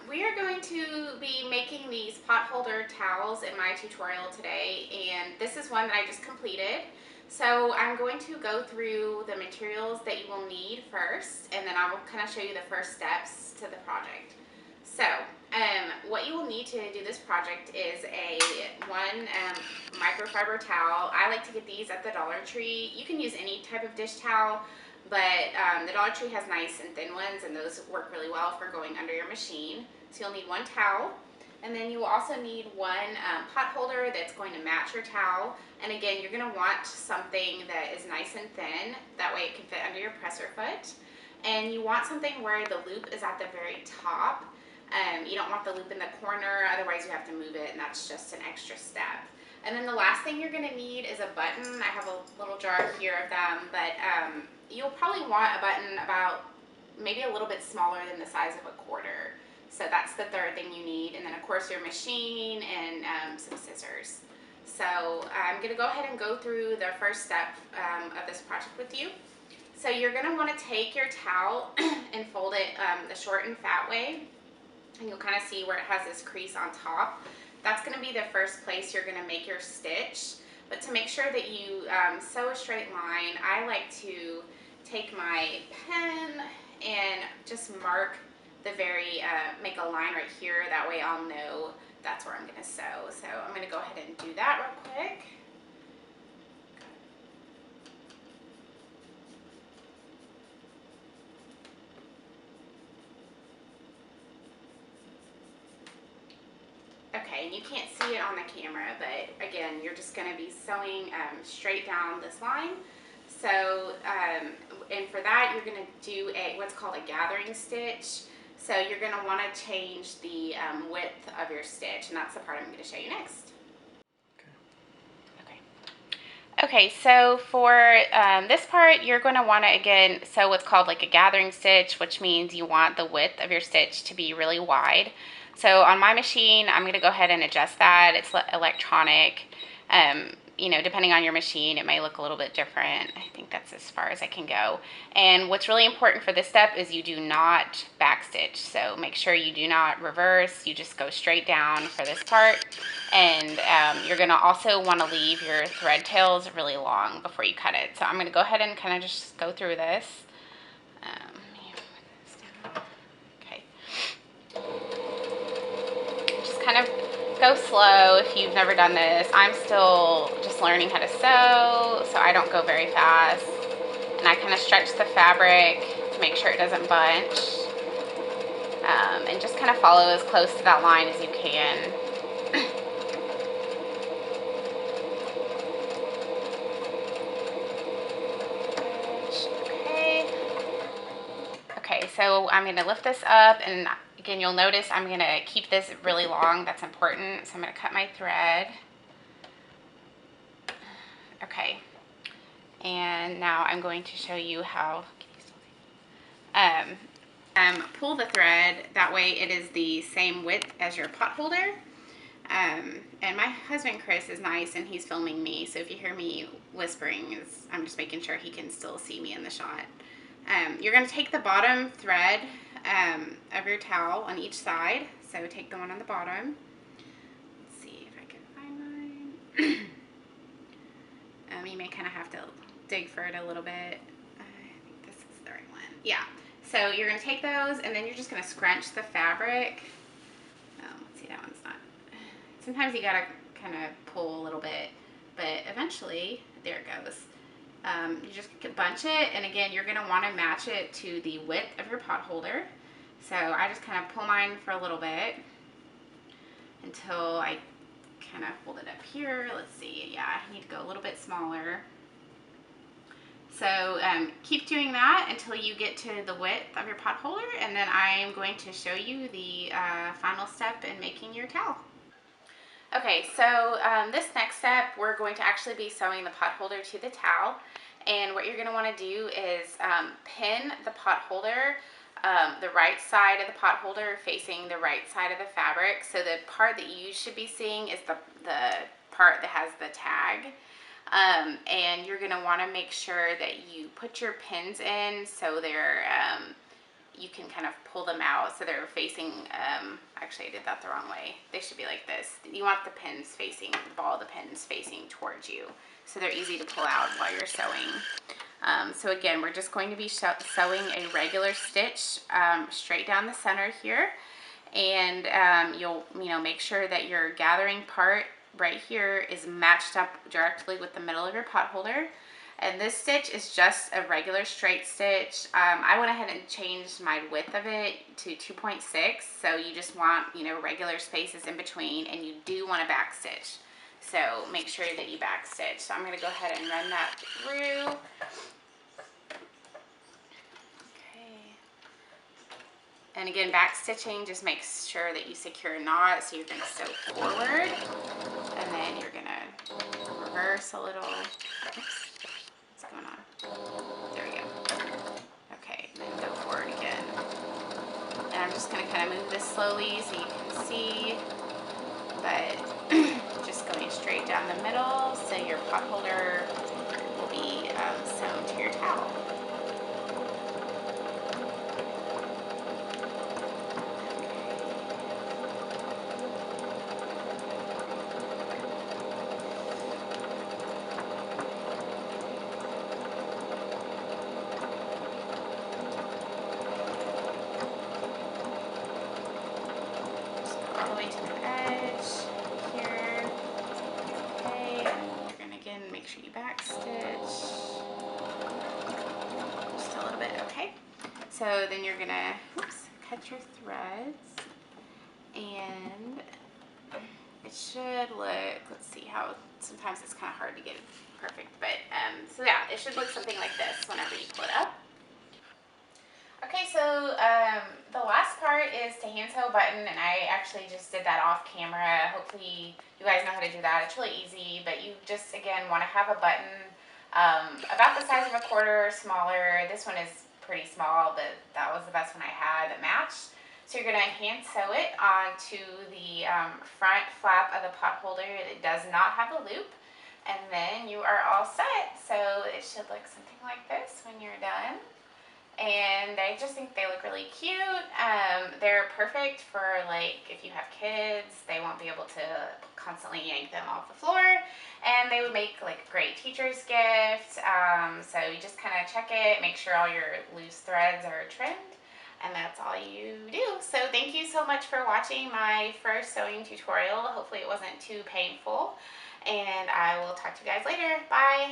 We are going to be making these pot holder towels in my tutorial today, and this is one that I just completed. So I'm going to go through the materials that you will need first, and then I will kind of show you the first steps to the project. So what you will need to do this project is one microfiber towel. I like to get these at the Dollar Tree. You can use any type of dish towel, but the Dollar Tree has nice and thin ones, and those work really well for going under your machine. So you'll need one towel, and then you will also need one pot holder that's going to match your towel. And again, you're going to want something that is nice and thin, that way it can fit under your presser foot. And you want something where the loop is at the very top. You don't want the loop in the corner, otherwise you have to move it, and that's just an extra step. And then the last thing you're going to need is a button. I have a little jar here of them, but you'll probably want a button about maybe a little bit smaller than the size of a quarter. So that's the third thing you need. And then of course your machine and some scissors. So I'm going to go ahead and go through the first step of this project with you. So you're going to want to take your towel and fold it the short and fat way. And you'll kind of see where it has this crease on top. That's going to be the first place you're going to make your stitch. But to make sure that you sew a straight line, I like to take my pen and just mark the very, make a line right here. That way I'll know that's where I'm going to sew. So I'm going to go ahead and do that real quick. Okay, and you can't see it on the camera, but again, you're just going to be sewing straight down this line. So, and for that, you're going to do what's called a gathering stitch. So you're going to want to change the width of your stitch, and that's the part I'm going to show you next. Okay, so for this part, you're going to want to, again, sew what's called like a gathering stitch, which means you want the width of your stitch to be really wide. So on my machine, I'm going to go ahead and adjust that. It's electronic. You know, depending on your machine, it may look a little bit different. I think that's as far as I can go. And what's really important for this step is you do not backstitch. So make sure you do not reverse. You just go straight down for this part. And you're going to also want to leave your thread tails really long before you cut it. So I'm going to go ahead and kind of just go through this. Okay. Just kind of go slow if you've never done this. I'm still just learning how to sew, so I don't go very fast. And I kind of stretch the fabric to make sure it doesn't bunch. And just kind of follow as close to that line as you can. Okay, so I'm going to lift this up, and again, you'll notice I'm going to keep this really long. That's important. So I'm going to cut my thread. Okay, and now I'm going to show you how pull the thread. That way it is the same width as your pot holder. And my husband Chris is nice, and he's filming me, so if you hear me whispering, I'm just making sure he can still see me in the shot. You're going to take the bottom thread of your towel on each side. So take the one on the bottom. Let's see if I can find mine. You may kind of have to dig for it a little bit. I think this is the right one. Yeah. So you're going to take those, and then you're just going to scrunch the fabric. Let's see, that one's not. Sometimes you got to kind of pull a little bit, but eventually, there it goes. You just bunch it, and again, you're going to want to match it to the width of your pot holder. So I just kind of pull mine for a little bit until I kind of hold it up here. Let's see, yeah, I need to go a little bit smaller. So keep doing that until you get to the width of your pot holder, and then I'm going to show you the final step in making your towel. Okay, so this next step, we're going to actually be sewing the pot holder to the towel. And what you're going to want to do is pin the pot holder, the right side of the pot holder facing the right side of the fabric. So the part that you should be seeing is the part that has the tag. And you're going to want to make sure that you put your pins in so they're you can kind of pull them out so they're facing, actually I did that the wrong way. They should be like this. You want the pins facing, the ball of the pins facing towards you, so they're easy to pull out while you're sewing. So again, we're just going to be sewing a regular stitch straight down the center here, and you'll make sure that your gathering part right here is matched up directly with the middle of your pot holder. And this stitch is just a regular straight stitch. I went ahead and changed my width of it to 2.6, so you just want regular spaces in between, and you do want to back stitch. So make sure that you back stitch. So I'm going to go ahead and run that through. Okay. And again, back stitching just makes sure that you secure a knot. So you're going to sew forward, and then you're going to reverse a little. Oops. What's going on? There we go. Okay, then go forward again. And I'm just going to kind of move this slowly so you can see, but just going straight down the middle so your pot holder will be sewn to your towel. All the way to the edge here. Okay, and you're going to again make sure you back stitch just a little bit. Okay, so then you're going to cut your threads, and it should look, let's see how, sometimes it's kind of hard to get it perfect, but so yeah, it should look something like this whenever you pull it up. Okay, so the last part is to hand sew a button, and I actually just did that off camera. Hopefully you guys know how to do that. It's really easy, but you just, again, want to have a button about the size of a quarter or smaller. This one is pretty small, but that was the best one I had that matched. So you're going to hand sew it onto the front flap of the pot holder. It does not have a loop, and then you are all set. So it should look something like this when you're done. And I just think they look really cute. They're perfect for, like, if you have kids, they won't be able to constantly yank them off the floor, and they would make like a great teacher's gift. So you just kind of check it, make sure all your loose threads are trimmed, and that's all you do. So thank you so much for watching my first sewing tutorial. Hopefully it wasn't too painful, and I will talk to you guys later. Bye.